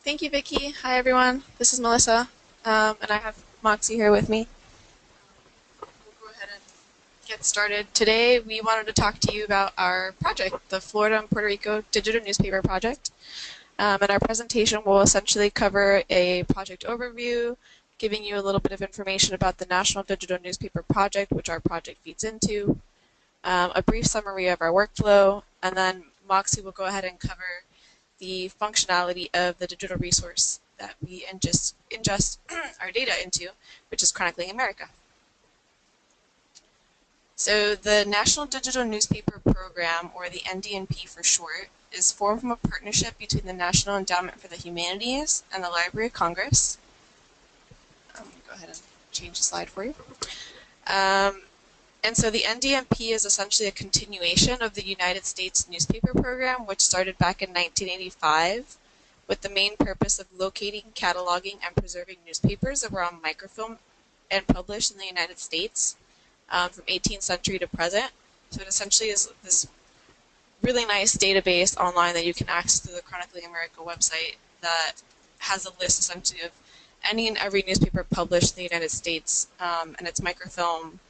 Thank you, Vicky. Hi, everyone. This is Melissa, and I have Moxie here with me. We'll go ahead and get started. Today, we wanted to talk to you about our project, the Florida and Puerto Rico Digital Newspaper Project. And our presentation will essentially cover a project overview, giving you a little bit of information about the National Digital Newspaper Project, which our project feeds into, a brief summary of our workflow, and then Moxie will go ahead and cover the functionality of the digital resource that we ingest our data into, which is Chronicling America. So the National Digital Newspaper Program, or the NDNP for short, is formed from a partnership between the National Endowment for the Humanities and the Library of Congress. Go ahead and change the slide for you. And so the NDNP is essentially a continuation of the United States newspaper program, which started back in 1985, with the main purpose of locating, cataloging, and preserving newspapers that were on microfilm and published in the United States from 18th century to present. So it essentially is this really nice database online that you can access through the Chronicling America website that has a list essentially of any and every newspaper published in the United States and its microfilm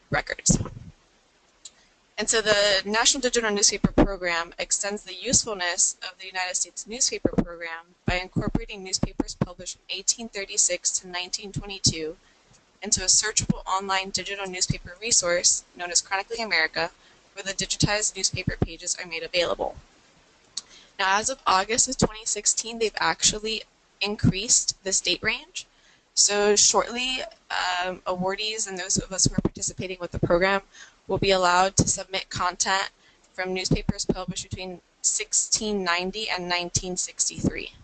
records. And so the National Digital Newspaper Program extends the usefulness of the United States newspaper program by incorporating newspapers published from 1836 to 1922 into a searchable online digital newspaper resource known as Chronicling America, where the digitized newspaper pages are made available. Now, as of August of 2016, they've actually increased this date range. So shortly, awardees and those of us who are participating with the program will be allowed to submit content from newspapers published between 1690 and 1963.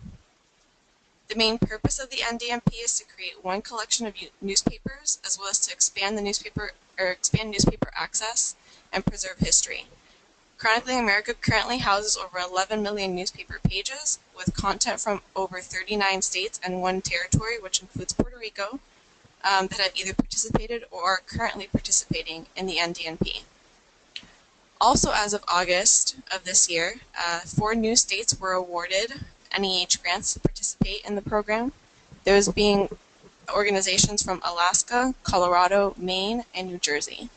The main purpose of the NDNP is to create one collection of newspapers, as well as to expand newspaper access and preserve history. Chronicling America currently houses over 11 million newspaper pages, with content from over 39 states and one territory, which includes Puerto Rico, that have either participated or are currently participating in the NDNP. Also, as of August of this year, 4 new states were awarded NEH grants to participate in the program, those being organizations from Alaska, Colorado, Maine, and New Jersey.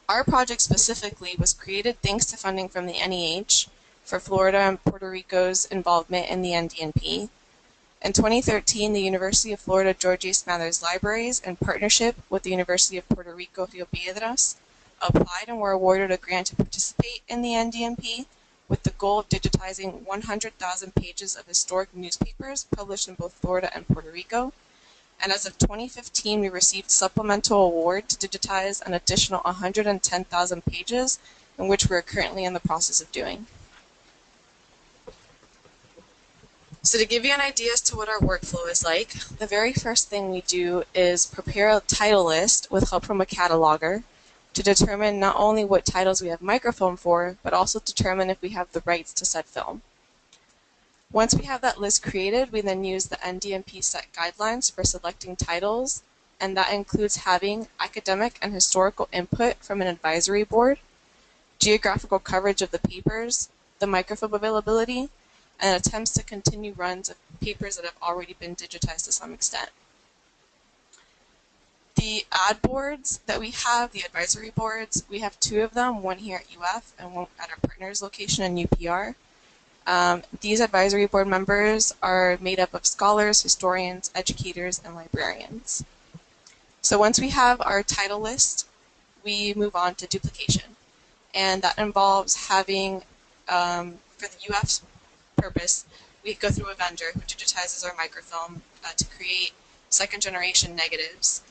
Our project specifically was created thanks to funding from the NEH for Florida and Puerto Rico's involvement in the NDNP. In 2013, the University of Florida George A. Smathers Libraries, in partnership with the University of Puerto Rico Piedras, applied and were awarded a grant to participate in the NDNP with the goal of digitizing 100,000 pages of historic newspapers published in both Florida and Puerto Rico. And as of 2015, we received supplemental award to digitize an additional 110,000 pages, in which we're currently in the process of doing. So to give you an idea as to what our workflow is like, the very first thing we do is prepare a title list with help from a cataloger to determine not only what titles we have microfilm for, but also determine if we have the rights to said film. Once we have that list created, we then use the NDNP set guidelines for selecting titles, and that includes having academic and historical input from an advisory board, geographical coverage of the papers, the microfilm availability, and attempts to continue runs of papers that have already been digitized to some extent. The ad boards that we have, the advisory boards, we have 2 of them, one here at UF and one at our partner's location in UPR. These advisory board members are made up of scholars, historians, educators, and librarians. So once we have our title list, we move on to duplication. And that involves having, for the UF's purpose, we go through a vendor who digitizes our microfilm to create second-generation negatives.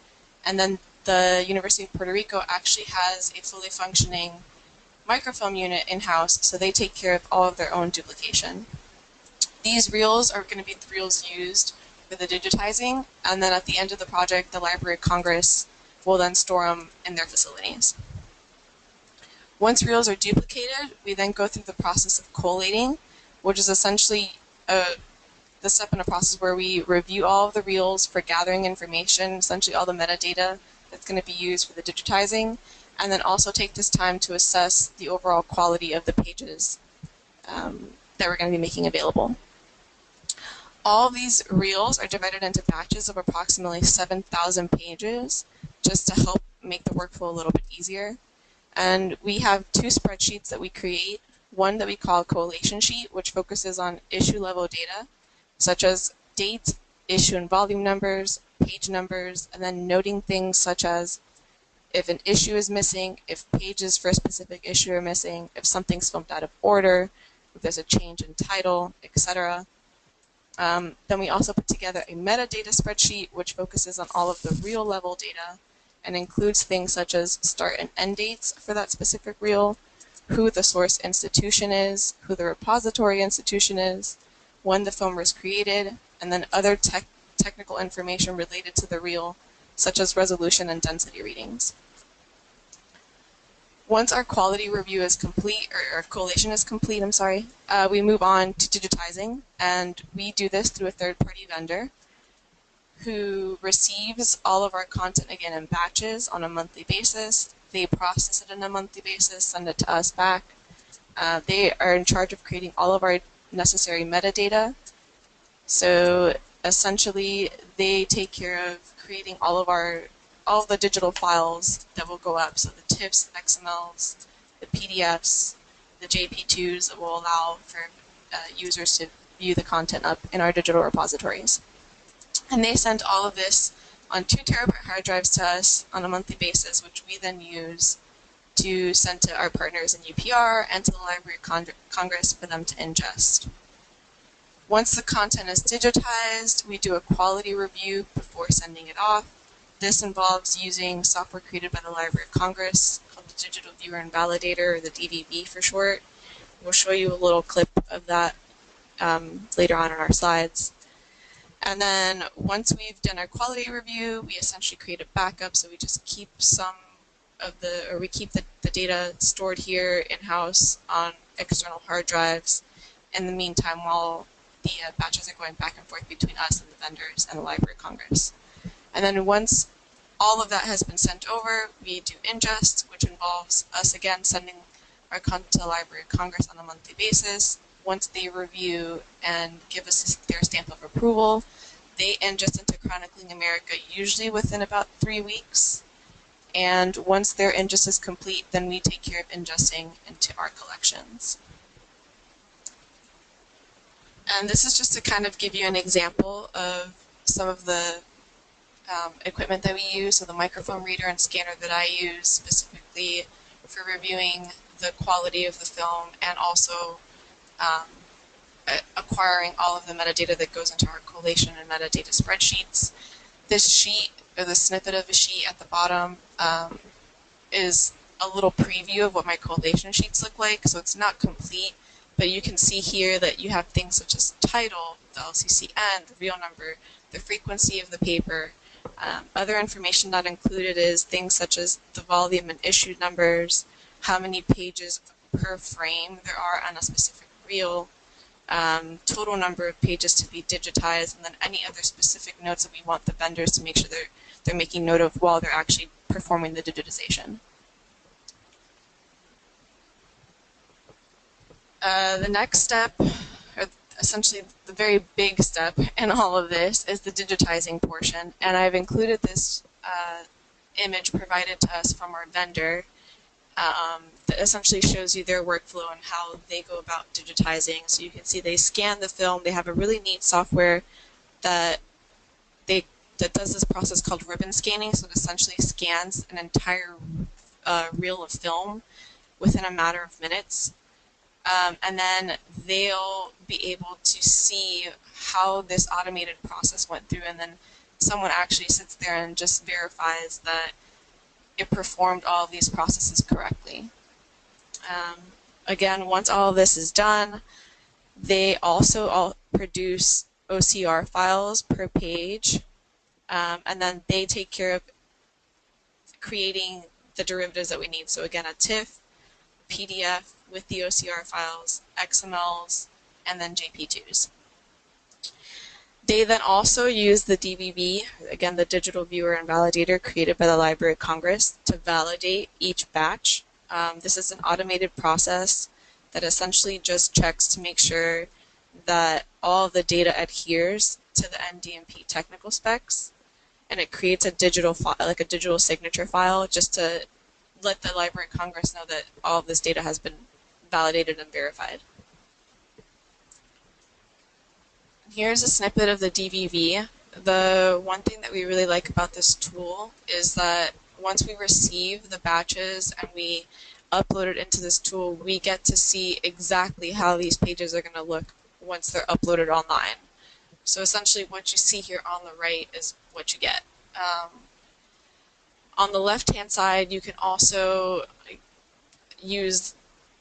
And then the University of Puerto Rico actually has a fully functioning microfilm unit in-house, so they take care of all of their own duplication. These reels are going to be the reels used for the digitizing, and then at the end of the project, the Library of Congress will then store them in their facilities. Once reels are duplicated, we then go through the process of collating, which is essentially the step in a process where we review all of the reels for gathering information, essentially all the metadata that's going to be used for the digitizing, and then also take this time to assess the overall quality of the pages that we're going to be making available. All these reels are divided into batches of approximately 7,000 pages just to help make the workflow a little bit easier. And we have two spreadsheets that we create. One that we call collation sheet, which focuses on issue level data, such as dates, issue and volume numbers, page numbers, and then noting things such as if an issue is missing, if pages for a specific issue are missing, if something's filmed out of order, if there's a change in title, etc. Then we also put together a metadata spreadsheet, which focuses on all of the reel level data and includes things such as start and end dates for that specific reel, who the source institution is, who the repository institution is, when the film was created, and then other technical information related to the reel, such as resolution and density readings. Once our quality review is complete, or our collation is complete, we move on to digitizing, and we do this through a third-party vendor who receives all of our content, again, in batches on a monthly basis. They process it on a monthly basis, send it to us back. They are in charge of creating all of our necessary metadata. So essentially, they take care of creating all of the digital files that will go up. So the TIFFs, the XMLs, the PDFs, the JP2s that will allow for users to view the content up in our digital repositories. And they send all of this on 2 terabyte hard drives to us on a monthly basis, which we then use to send to our partners in UPR and to the Library of Congress for them to ingest. Once the content is digitized, we do a quality review before sending it off. This involves using software created by the Library of Congress called the Digital Viewer and Validator, or the DVV for short. We'll show you a little clip of that later on in our slides. And then once we've done our quality review, we essentially create a backup. So we just keep we keep the data stored here in-house on external hard drives in the meantime while the batches are going back and forth between us and the vendors and the Library of Congress. And then once all of that has been sent over, we do ingest, which involves us again sending our content to the Library of Congress on a monthly basis. Once they review and give us their stamp of approval, they ingest into Chronicling America, usually within about 3 weeks. And once their ingest is complete, then we take care of ingesting into our collections. And this is just to kind of give you an example of some of the equipment that we use. So the microfilm reader and scanner that I use specifically for reviewing the quality of the film and also acquiring all of the metadata that goes into our collation and metadata spreadsheets. This sheet, or the snippet of a sheet at the bottom, is a little preview of what my collation sheets look like. So it's not complete, but you can see here that you have things such as title, the LCCN, the reel number, the frequency of the paper. Other information not included is things such as the volume and issue numbers, how many pages per frame there are on a specific reel, total number of pages to be digitized, and then any other specific notes that we want the vendors to make sure they're making note of while they're actually performing the digitization. The next step, or essentially the very big step in all of this, is the digitizing portion. And I've included this image provided to us from our vendor that essentially shows you their workflow and how they go about digitizing. So you can see they scan the film. They have a really neat software that does this process called ribbon scanning. So it essentially scans an entire reel of film within a matter of minutes. And then they'll be able to see how this automated process went through, and then someone actually sits there and just verifies that it performed all of these processes correctly. Again, once all of this is done, they also all produce OCR files per page, and then they take care of creating the derivatives that we need. So again, a TIFF, PDF with the OCR files, XMLs, and then JP2s. They then also use the DVV, again the Digital Viewer and Validator created by the Library of Congress, to validate each batch. This is an automated process that essentially just checks to make sure that all the data adheres to the NDNP technical specs, and it creates a digital file, like a digital signature file, just to let the Library of Congress know that all of this data has been validated and verified. Here's a snippet of the DVV. The one thing that we really like about this tool is that once we receive the batches and we upload it into this tool, we get to see exactly how these pages are going to look once they're uploaded online. So essentially what you see here on the right is what you get. On the left-hand side, you can also use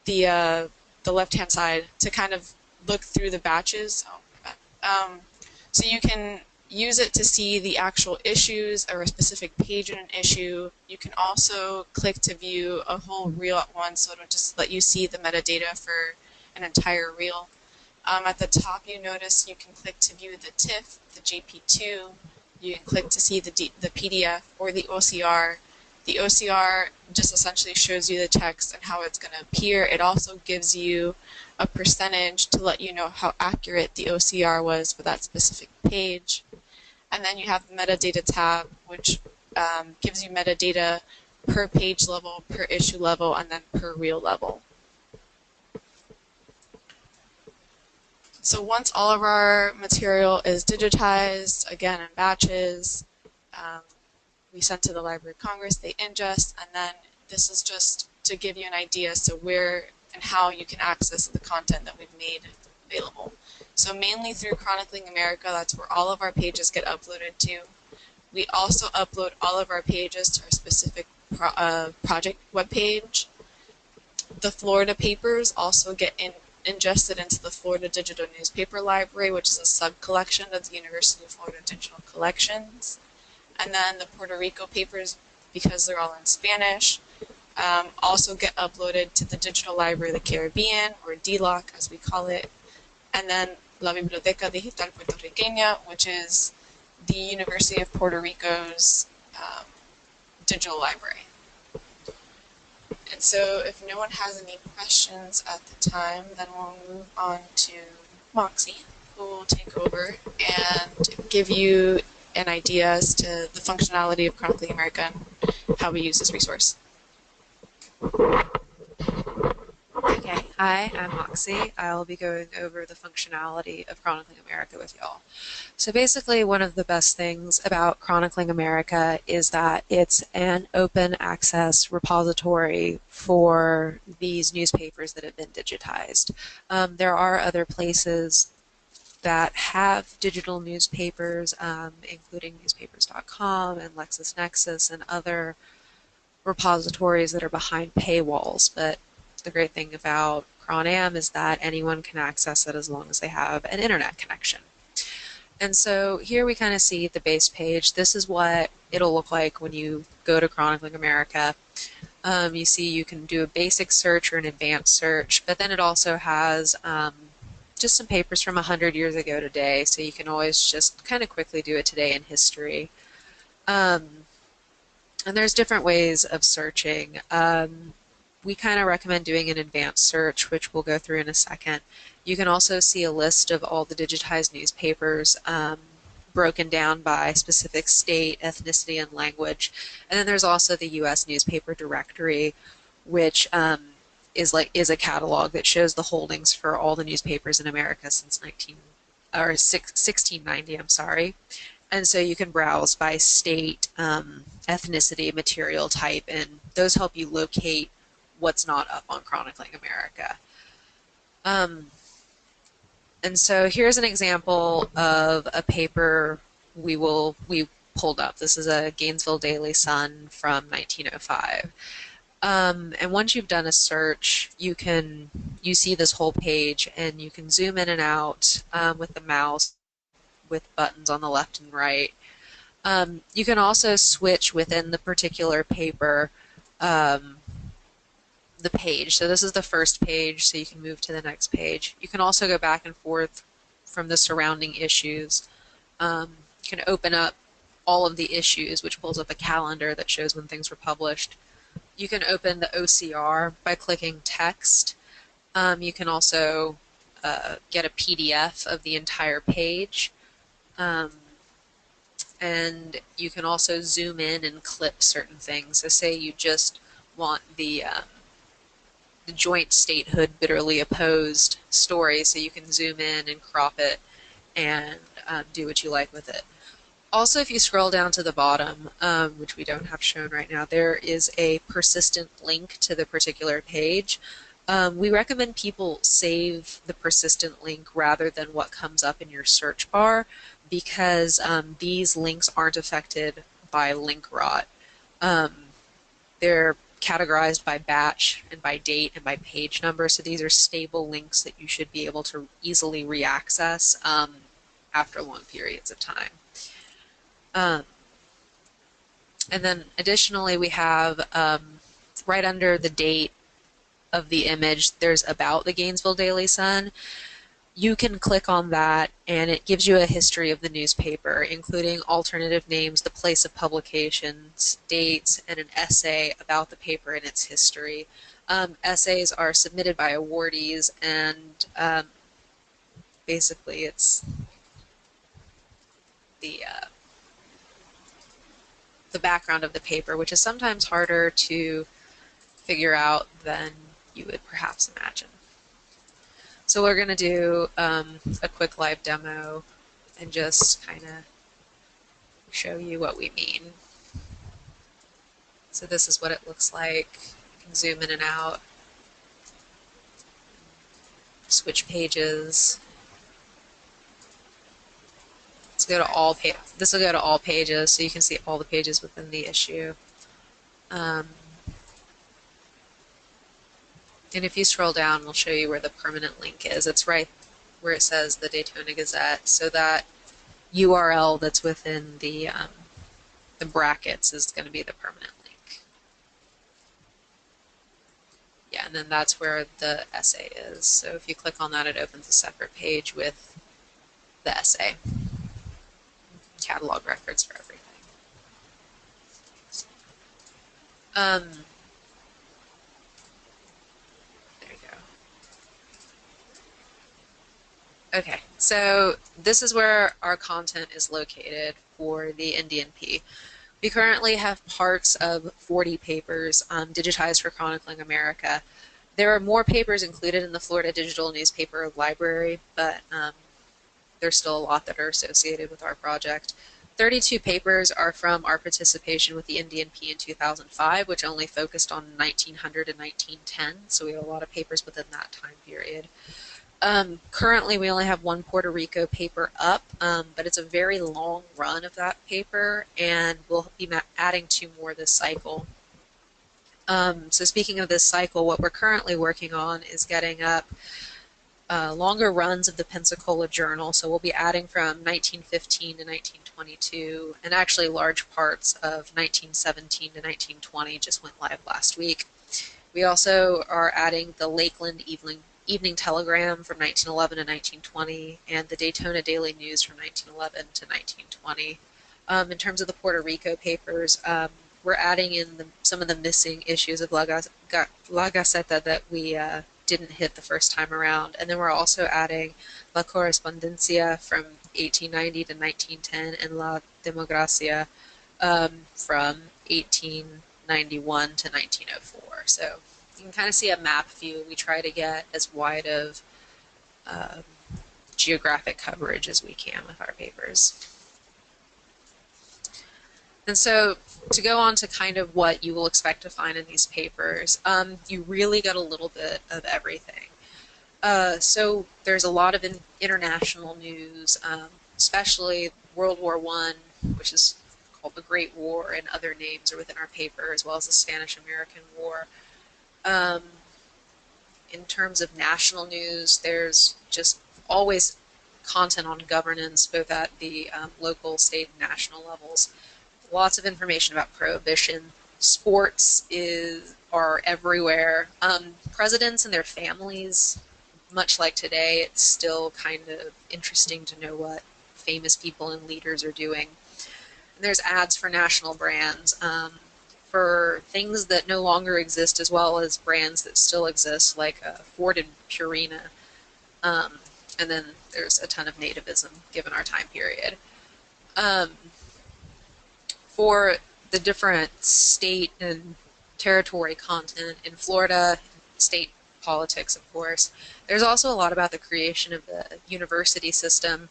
the left-hand side to kind of look through the batches. So you can use it to see the actual issues or a specific page in an issue. You can also click to view a whole reel at once, so it'll just let you see the metadata for an entire reel. At the top, you notice you can click to view the TIFF, the JP2. You can click to see the PDF or the OCR. The OCR just essentially shows you the text and how it's going to appear. It also gives you a percentage to let you know how accurate the OCR was for that specific page. And then you have the metadata tab, which gives you metadata per page level, per issue level, and then per reel level. So once all of our material is digitized, again in batches, we send to the Library of Congress, they ingest, and then this is just to give you an idea as to where and how you can access the content that we've made available. So mainly through Chronicling America, that's where all of our pages get uploaded to. We also upload all of our pages to our specific project webpage. The Florida papers also get ingested into the Florida Digital Newspaper Library, which is a sub-collection of the University of Florida Digital Collections. And then the Puerto Rico papers, because they're all in Spanish, also get uploaded to the Digital Library of the Caribbean, or DLOC as we call it. And then La Biblioteca Digital Puertorriqueña, which is the University of Puerto Rico's digital library. And so if no one has any questions at the time, then we'll move on to Moxie, who will take over and give you an idea as to the functionality of Chronicling America and how we use this resource. Okay, hi, I'm Moxie. I'll be going over the functionality of Chronicling America with y'all. So basically, one of the best things about Chronicling America is that it's an open access repository for these newspapers that have been digitized. There are other places that have digital newspapers, including newspapers.com and LexisNexis and other repositories that are behind paywalls. But the great thing about CronAm is that anyone can access it as long as they have an internet connection. And so here we kind of see the base page. This is what it'll look like when you go to Chronicling America. You see you can do a basic search or an advanced search, but then it also has just some papers from 100 years ago today, so you can always just kind of quickly do it today in history. And there's different ways of searching. We kind of recommend doing an advanced search, which we'll go through in a second. You can also see a list of all the digitized newspapers broken down by specific state, ethnicity, and language. And then there's also the U.S. newspaper directory, which is a catalog that shows the holdings for all the newspapers in America since 1690. I'm sorry. And so you can browse by state, ethnicity, material type, and those help you locate what's not up on Chronicling America. And so here's an example of a paper we pulled up. This is a Gainesville Daily Sun from 1905. And once you've done a search, you see this whole page, and you can zoom in and out with the mouse with buttons on the left and right. You can also switch within the particular paper the page. So this is the first page, so you can move to the next page. You can also go back and forth from the surrounding issues. You can open up all of the issues, which pulls up a calendar that shows when things were published. You can open the OCR by clicking text. You can also get a PDF of the entire page. Um, and you can also zoom in and clip certain things. So say you just want the joint statehood bitterly opposed story, so you can zoom in and crop it and do what you like with it. Also, if you scroll down to the bottom, which we don't have shown right now, there is a persistent link to the particular page. We recommend people save the persistent link rather than what comes up in your search bar, because these links aren't affected by link rot. Um, they're categorized by batch and by date and by page number, so these are stable links that you should be able to easily reaccess after long periods of time. Um, and then additionally, we have right under the date of the image, there's about the Gainesville Daily Sun. You can click on that and it gives you a history of the newspaper, including alternative names, the place of publications, dates, and an essay about the paper and its history. Essays are submitted by awardees, and basically it's the background of the paper, which is sometimes harder to figure out than you would perhaps imagine. So we're going to do a quick live demo and just kind of show you what we mean. So this is what it looks like. You can zoom in and out, switch pages. Let's go to all this will go to all pages, so you can see all the pages within the issue. And if you scroll down, we'll show you where the permanent link is. It's right where it says the Daytona Gazette, so that URL that's within the brackets is going to be the permanent link. Yeah, and then that's where the essay is. So if you click on that, it opens a separate page with the essay. Catalog records for everything. There you go. Okay, so this is where our content is located for the NDNP. We currently have parts of 40 papers digitized for Chronicling America. There are more papers included in the Florida Digital Newspaper Library, but there's still a lot that are associated with our project. 32 papers are from our participation with the NDNP in 2005, which only focused on 1900 and 1910, so we have a lot of papers within that time period. Currently, we only have one Puerto Rico paper up, but it's a very long run of that paper, and we'll be adding 2 more this cycle. So speaking of this cycle, what we're currently working on is getting up longer runs of the Pensacola Journal. So we'll be adding from 1915 to 1922, and actually large parts of 1917 to 1920 just went live last week. We also are adding the Lakeland Evening Telegram from 1911 to 1920, and the Daytona Daily News from 1911 to 1920. In terms of the Puerto Rico papers, we're adding in some of the missing issues of La Gaceta that we didn't hit the first time around, and then we're also adding La Correspondencia from 1890 to 1910 and La Democracia from 1891 to 1904. So you can kind of see a map view. We try to get as wide of geographic coverage as we can with our papers. And so to go on to kind of what you will expect to find in these papers, you really got a little bit of everything. So there's a lot of international news, especially World War I, which is called the Great War, and other names are within our paper, as well as the Spanish-American War. In terms of national news, there's just always content on governance, both at the local, state, and national levels. Lots of information about prohibition. Sports are everywhere. Presidents and their families, much like today, it's still kind of interesting to know what famous people and leaders are doing. And there's ads for national brands, for things that no longer exist, as well as brands that still exist, like Ford and Purina. And then there's a ton of nativism given our time period. Um, for the different state and territory content in Florida, state politics, of course, there's also a lot about the creation of the university system.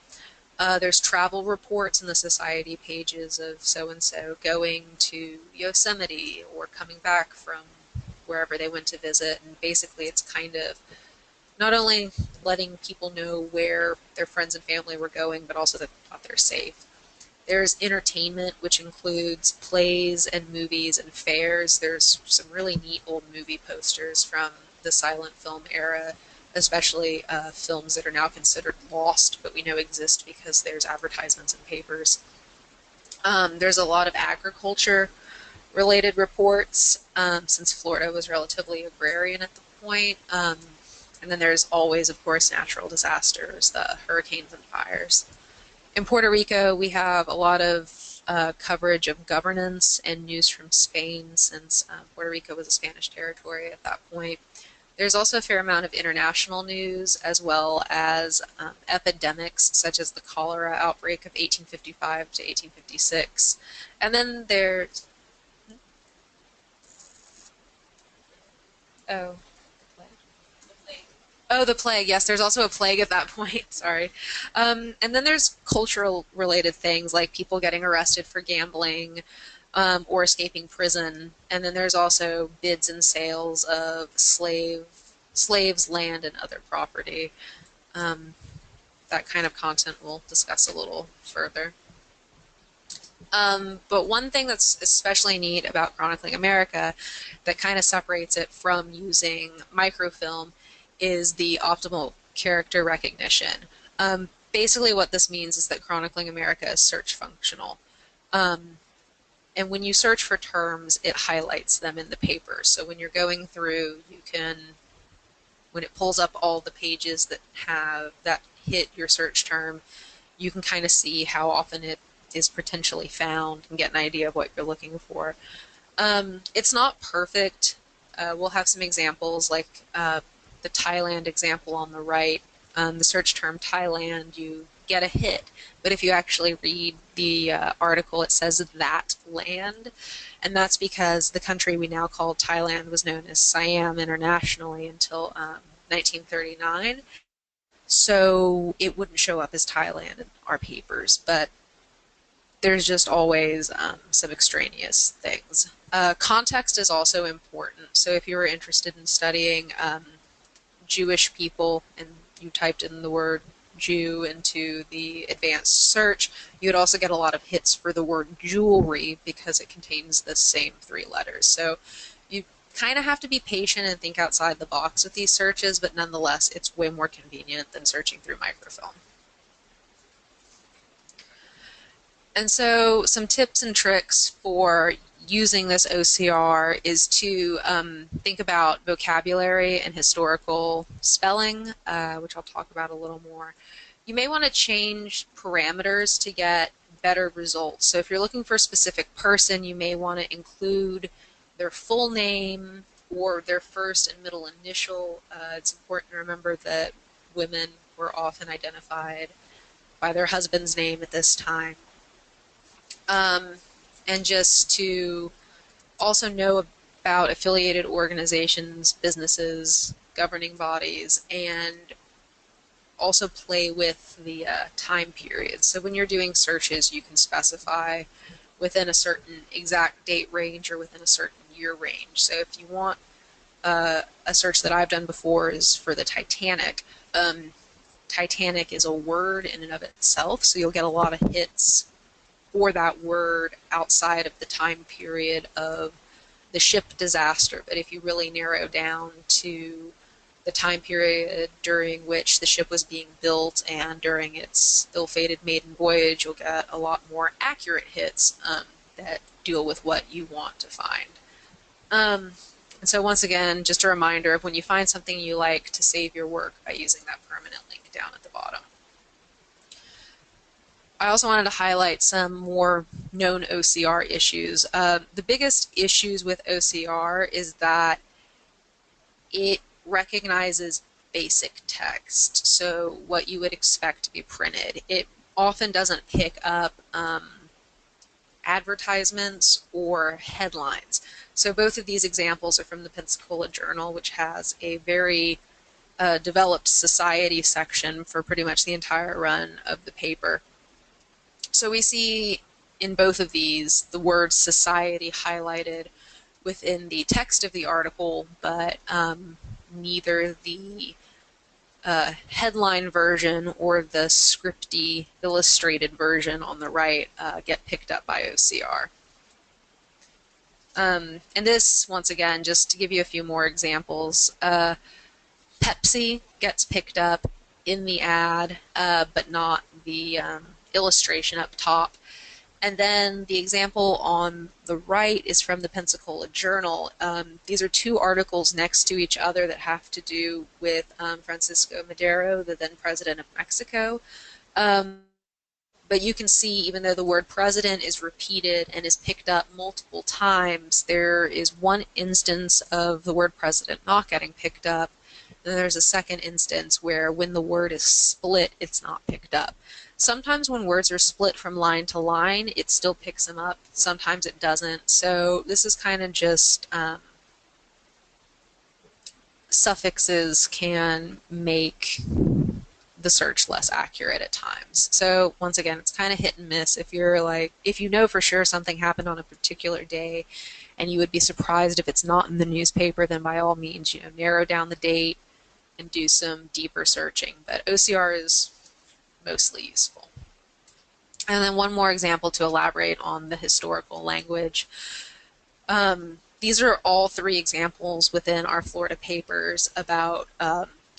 There's travel reports in the society pages of so-and-so going to Yosemite or coming back from wherever they went to visit. And basically it's kind of not only letting people know where their friends and family were going, but also that they're safe. There's entertainment, which includes plays and movies and fairs. There's some really neat old movie posters from the silent film era, especially films that are now considered lost, but we know exist because there's advertisements in papers. There's a lot of agriculture related reports, since Florida was relatively agrarian at the point. And then there's always, of course, natural disasters, the hurricanes and fires. In Puerto Rico, we have a lot of coverage of governance and news from Spain, since Puerto Rico was a Spanish territory at that point. There's also a fair amount of international news, as well as epidemics such as the cholera outbreak of 1855 to 1856. And then there's, oh, oh, the plague. Yes, there's also a plague at that point. Sorry. And then there's cultural related things like people getting arrested for gambling, or escaping prison. And then there's also bids and sales of slaves, land, and other property. Um, that kind of content we'll discuss a little further. But one thing that's especially neat about Chronicling America that kind of separates it from using microfilm is the optimal character recognition. Basically what this means is that Chronicling America is search functional. And when you search for terms, it highlights them in the paper. So when you're going through, you can, when it pulls up all the pages that hit your search term, you can kind of see how often it is potentially found and get an idea of what you're looking for. It's not perfect. We'll have some examples like the Thailand example on the right. The search term Thailand, you get a hit. But if you actually read the article, it says that land. And that's because the country we now call Thailand was known as Siam internationally until 1939. So it wouldn't show up as Thailand in our papers, but there's just always some extraneous things. Context is also important. So if you were interested in studying Jewish people and you typed in the word Jew into the advanced search, you'd also get a lot of hits for the word jewelry because it contains the same three letters. So you kind of have to be patient and think outside the box with these searches, but nonetheless, it's way more convenient than searching through microfilm. And so some tips and tricks for using this OCR is to think about vocabulary and historical spelling, which I'll talk about a little more. You may want to change parameters to get better results. So if you're looking for a specific person, you may want to include their full name or their first and middle initial. It's important to remember that women were often identified by their husband's name at this time. And just to also know about affiliated organizations, businesses, governing bodies, and also play with the time period. So when you're doing searches, you can specify within a certain exact date range or within a certain year range. So if you want a search that I've done before is for the Titanic. Titanic is a word in and of itself, so you'll get a lot of hits for that word outside of the time period of the ship disaster. But if you really narrow down to the time period during which the ship was being built and during its ill-fated maiden voyage, you'll get a lot more accurate hits that deal with what you want to find. And so once again, just a reminder of when you find something you like to save your work by using that permanent link down at the bottom. I also wanted to highlight some more known OCR issues. The biggest issues with OCR is that it recognizes basic text, so what you would expect to be printed. It often doesn't pick up advertisements or headlines. So both of these examples are from the Pensacola Journal, which has a very developed society section for pretty much the entire run of the paper. So we see in both of these the word society highlighted within the text of the article, but neither the headline version or the scripty illustrated version on the right get picked up by OCR. And this, once again, just to give you a few more examples, Pepsi gets picked up in the ad, but not the illustration up top. And then the example on the right is from the Pensacola Journal. These are two articles next to each other that have to do with Francisco Madero, the then president of Mexico. But you can see, even though the word president is repeated and is picked up multiple times, there is one instance of the word president not getting picked up. And there's a second instance where when the word is split, it's not picked up. Sometimes when words are split from line to line, it still picks them up. Sometimes it doesn't. So this is kind of just suffixes can make the search less accurate at times. So once again, it's kind of hit and miss. If you're like, if you know for sure something happened on a particular day and you would be surprised if it's not in the newspaper, then by all means, narrow down the date and do some deeper searching. But OCR is mostly useful. And then one more example to elaborate on the historical language. These are all three examples within our Florida papers about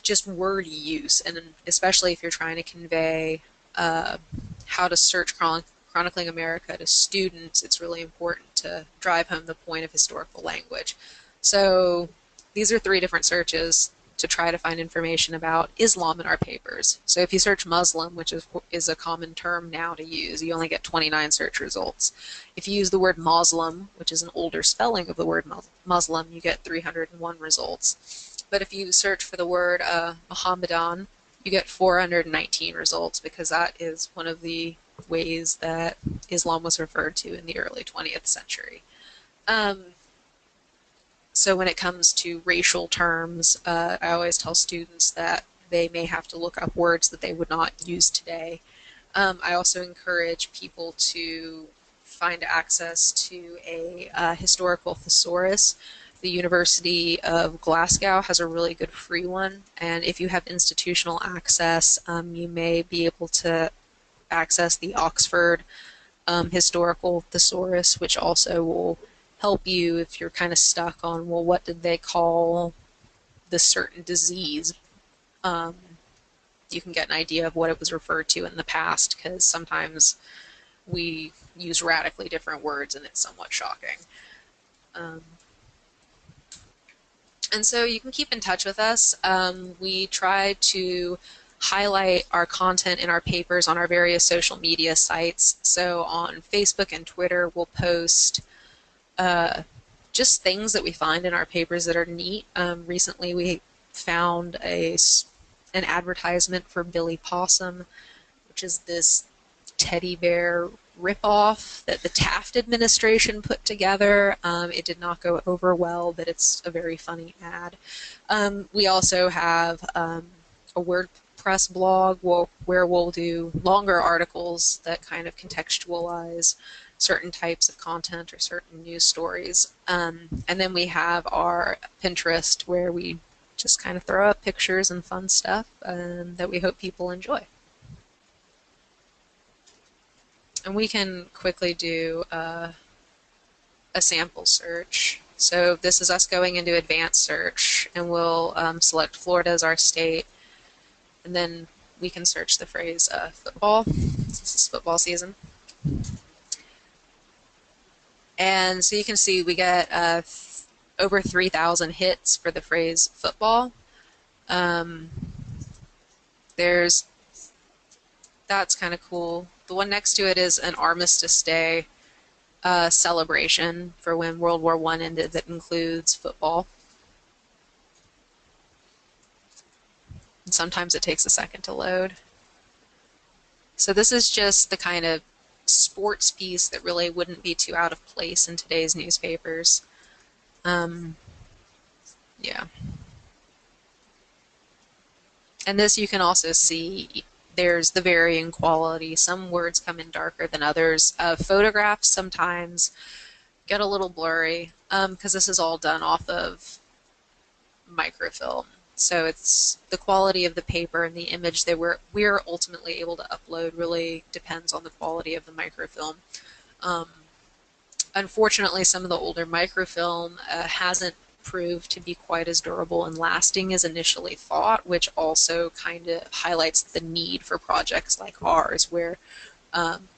just word use, and especially if you're trying to convey how to search Chronicling America to students, it's really important to drive home the point of historical language. So these are three different searches to try to find information about Islam in our papers. So if you search Muslim, which is a common term now to use, you only get 29 search results. If you use the word Muslim, which is an older spelling of the word Muslim, you get 301 results. But if you search for the word Mohammedan, you get 419 results, because that is one of the ways that Islam was referred to in the early 20th century. So when it comes to racial terms, I always tell students that they may have to look up words that they would not use today. I also encourage people to find access to a historical thesaurus. The University of Glasgow has a really good free one, and if you have institutional access, you may be able to access the Oxford historical thesaurus, which also will help you if you're kind of stuck on, well, what did they call this certain disease? You can get an idea of what it was referred to in the past, because sometimes we use radically different words and it's somewhat shocking. And so you can keep in touch with us. We try to highlight our content in our papers on our various social media sites. So on Facebook and Twitter, we'll post just things that we find in our papers that are neat. Recently we found an advertisement for Billy Possum, which is this teddy bear ripoff that the Taft administration put together. It did not go over well, but it's a very funny ad. We also have a WordPress blog where we'll do longer articles that kind of contextualize certain types of content or certain news stories. And then we have our Pinterest, where we just kind of throw up pictures and fun stuff that we hope people enjoy. And we can quickly do a sample search. So this is us going into advanced search, and we'll select Florida as our state, and then we can search the phrase football, since it's football season. And so you can see we get over 3,000 hits for the phrase football. That's kind of cool. The one next to it is an Armistice Day celebration for when World War I ended that includes football. And sometimes it takes a second to load. So this is just the kind of sports piece that really wouldn't be too out of place in today's newspapers. Yeah. And this you can also see there's the varying quality. Some words come in darker than others. Photographs sometimes get a little blurry because this is all done off of microfilm. So it's the quality of the paper and the image that we're ultimately able to upload really depends on the quality of the microfilm. Um, Unfortunately, some of the older microfilm hasn't proved to be quite as durable and lasting as initially thought, which also kind of highlights the need for projects like ours, where um,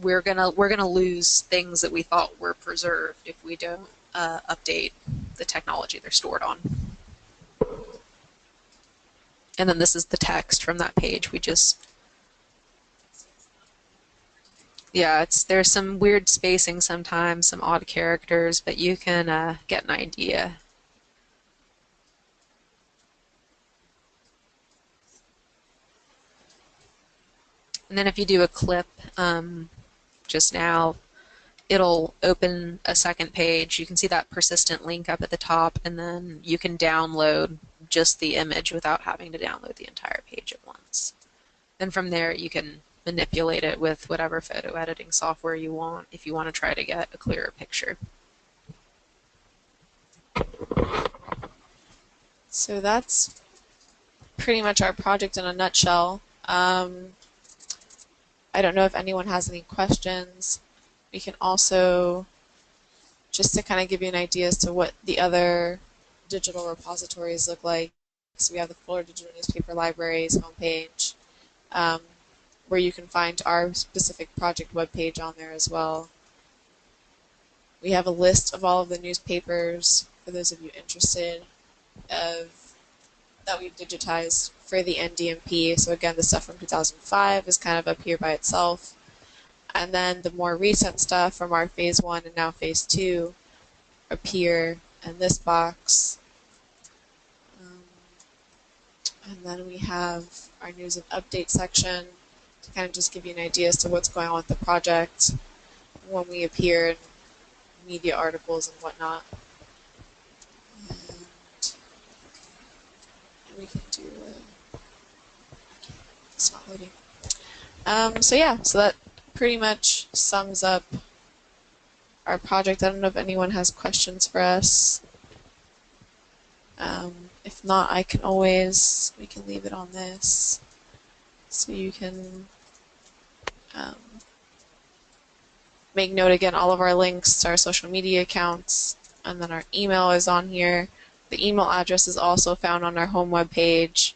we're gonna lose things that we thought were preserved if we don't update the technology they're stored on. And then this is the text from that page. Yeah, there's some weird spacing sometimes, some odd characters, but you can get an idea. And then if you do a clip just now, it'll open a second page. You can see that persistent link up at the top, and then you can download just the image without having to download the entire page at once. And from there, you can manipulate it with whatever photo editing software you want if you want to try to get a clearer picture. So that's pretty much our project in a nutshell. I don't know if anyone has any questions. We can also, just to kind of give you an idea as to what the other digital repositories look like. So we have the Florida Digital Newspaper Libraries homepage, where you can find our specific project webpage on there as well. We have a list of all of the newspapers, for those of you interested, that we've digitized for the NDNP. So again, the stuff from 2005 is kind of up here by itself. And then the more recent stuff from our phase 1 and now phase 2 appear in this box. And then we have our news and update section to kind of just give you an idea as to what's going on with the project when we appear in media articles and whatnot. And we can do it's not loading. So yeah, so that pretty much sums up our project. I don't know if anyone has questions for us. If not, we can leave it on this so you can make note again, all of our links to our social media accounts, and then our email is on here. The email address is also found on our home web page,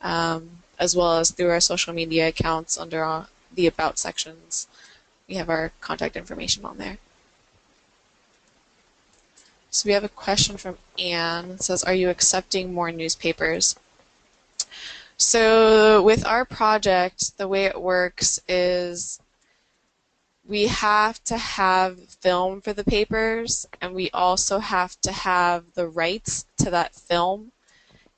as well as through our social media accounts under the About sections. We have our contact information on there. So we have a question from Anne. It says, are you accepting more newspapers? So with our project, the way it works is we have to have film for the papers, and we also have to have the rights to that film.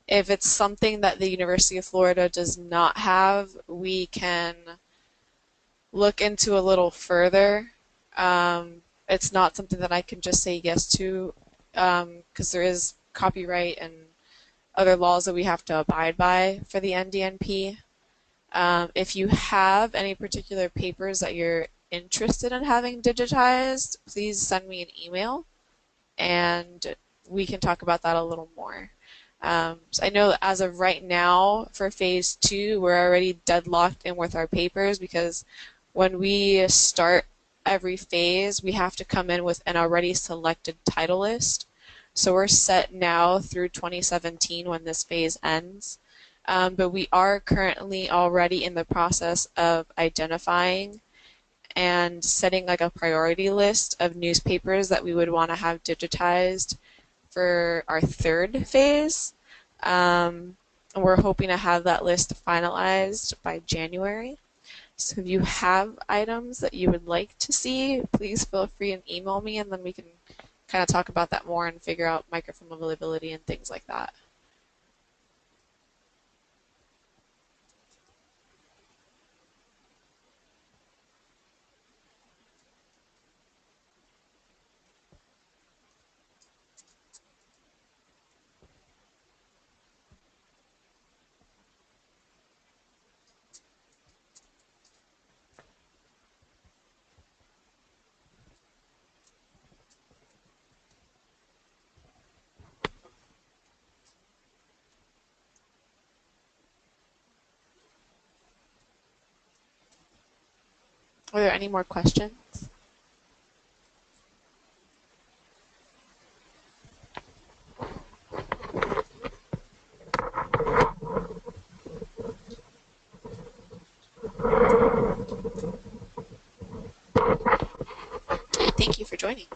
If it's something that the University of Florida does not have, we can look into a little further. It's not something that I can just say yes to, because there is copyright and other laws that we have to abide by for the NDNP. If you have any particular papers that you're interested in having digitized, please send me an email and we can talk about that a little more. So I know that as of right now for phase 2, we're already deadlocked in with our papers, because when we start every phase, we have to come in with an already selected title list. So we're set now through 2017 when this phase ends. But we are currently already in the process of identifying and setting like a priority list of newspapers that we would want to have digitized for our 3rd phase. And we're hoping to have that list finalized by January. So if you have items that you would like to see, please feel free and email me, and then we can kind of talk about that more and figure out microfilm availability and things like that. Are there any more questions? Thank you for joining.